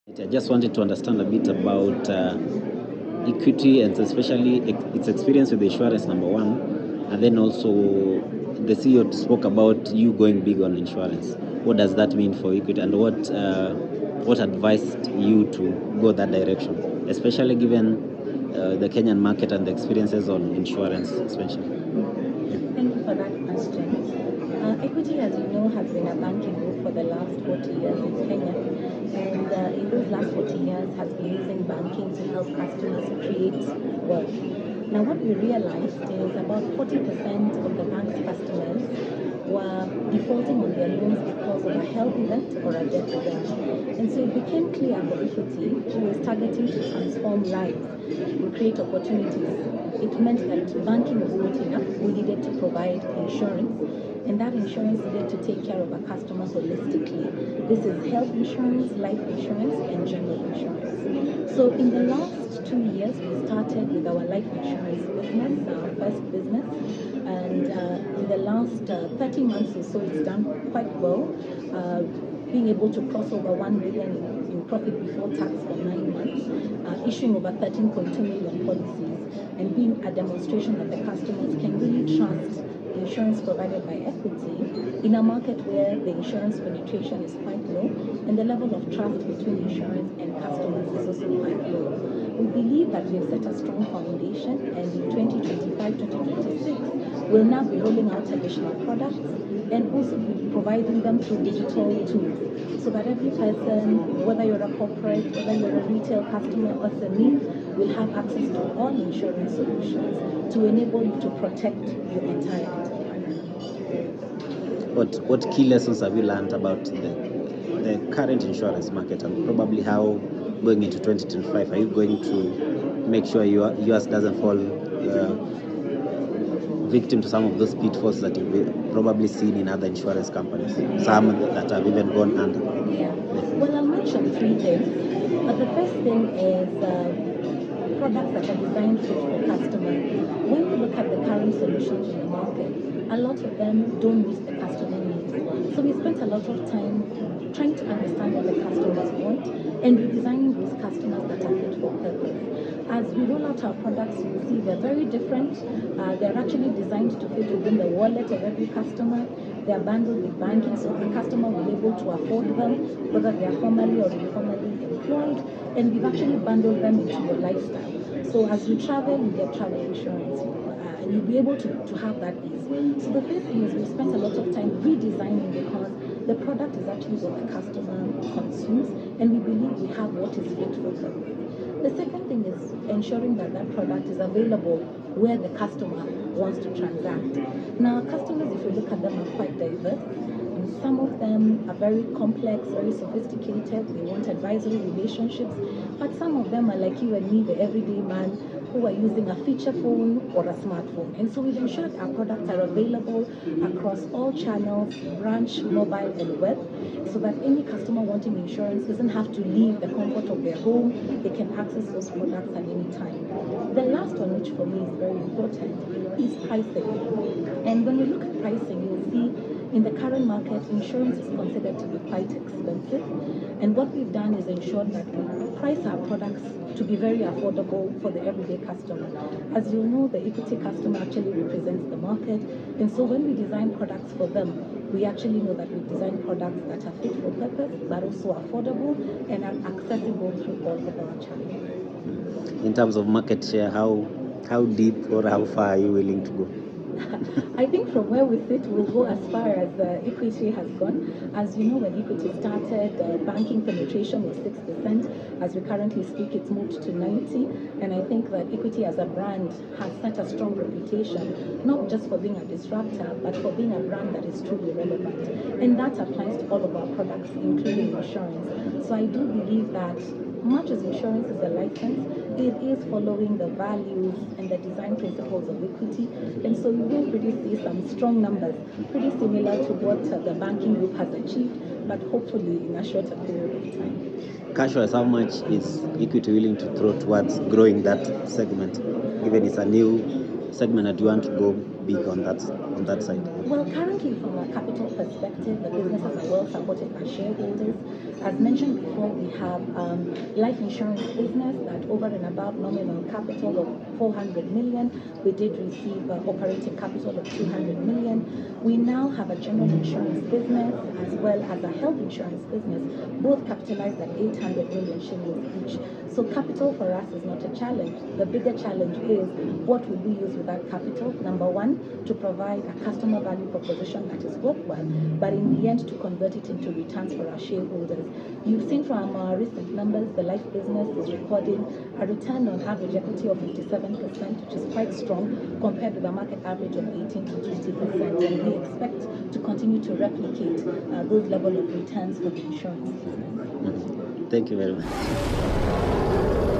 I just wanted to understand a bit about equity and especially its experience with insurance, number one, and then also the CEO spoke about you going big on insurance. What does that mean for equity, and what advised you to go that direction, especially given the Kenyan market and the experiences on insurance, especially? Thank you for that question. Equity, as you know, has been a banking group for the last 40 years in Kenya. And in those last 40 years has been using banking to help customers create wealth. Now, what we realized is about 40% of the bank's customers were defaulting on their loans because of a health event or a death event. And so it became clear for Equity, who was targeting to transform lives and create opportunities. It meant that banking was not enough. We needed to provide insurance, and that insurance needed to take care of a customer holistically. This is health insurance, life insurance, and general insurance. So in the last 2 years, we started with our life insurance business, our first business, and in the last 30 months or so, it's done quite well, being able to cross over 1 billion in profit before tax for 9 months, issuing over 13.2 million policies, and being a demonstration that the customers can really trust the insurance provided by Equity in a market where the insurance penetration is quite low and the level of trust between insurance and customers is also quite low. We believe that we've set a strong foundation, and in 2025-2026, we'll now be rolling out additional products and also be providing them through digital tools so that every person, whether you're a corporate, whether you're a retail customer or SME, will have access to all insurance solutions to enable you to protect your entire enterprise. What key lessons have you learned about the current insurance market, and probably how going into 2025 are you going to make sure yours doesn't fall victim to some of those pitfalls that you've probably seen in other insurance companies, some that have even gone under? Yeah. Well, I'll mention 3 things. But the first thing is products that are designed fit for customer. When you look at the current solutions in the market, a lot of them don't meet the customer needs. So we spent a lot of time trying to understand what the customers want and redesigning those customers that are fit for purpose. As we roll out our products, you will see they're very different. They're actually designed to fit within the wallet of every customer. They're bundled with banking, so the customer will be able to afford them, whether they are formally or informally employed. And we've actually bundled them into your lifestyle. So as you travel, you get travel insurance. And you'll be able to have that ease. So the first thing is we spent a lot of time redesigning because the product is actually what the customer consumes, and we believe we have what is fit for them. The second thing is ensuring that that product is available where the customer wants to transact. Now, customers, if you look at them, are quite diverse. And some of them are very complex, very sophisticated. They want advisory relationships. But some of them are like you and me, the everyday man, who are using a feature phone or a smartphone. And so we've ensured our products are available across all channels, branch, mobile, and web, so that any customer wanting insurance doesn't have to leave the comfort of their home. They can access those products at any time. The last one, which for me is very important, is pricing. And when we look at pricing, you'll see in the current market, insurance is considered to be quite expensive. And what we've done is ensured that we price our products to be very affordable for the everyday customer. As you know, the equity customer actually represents the market. And so when we design products for them, we actually know that we've designed products that are fit for purpose, but also affordable and are accessible through all of our channels. In terms of market share, how deep or how far are you willing to go? I think from where we sit, we'll go as far as Equity has gone. As you know, when Equity started, banking penetration was 6%. As we currently speak, it's moved to 90%. And I think that Equity as a brand has set a strong reputation, not just for being a disruptor, but for being a brand that is truly relevant. And that applies to all of our products, including insurance. So I do believe that much as insurance is a license, it is following the values and the design principles of Equity. And so you will really see some strong numbers, pretty similar to what the banking group has achieved, but hopefully in a shorter period of time. Cash-wise, how much is Equity willing to throw towards growing that segment, given it's a new segment that you want to go big on that side? Well, currently, from a capital perspective, the businesses are well supported by shareholders. As mentioned before, we have life insurance business that over and above nominal capital of 400 million, we did receive operating capital of 200 million. We now have a general insurance business as well as a health insurance business, both capitalized at 800 million shillings each. So capital for us is not a challenge. The bigger challenge is what will we use with that capital? Number one, to provide a customer value proposition that is worthwhile, but in the end to convert it into returns for our shareholders. You've seen from our recent numbers, the life business is recording a return on average equity of 57%, which is quite strong compared with the market average of 18 to 20%. And we expect to continue to replicate those level of returns for the insurance business. Thank you very much.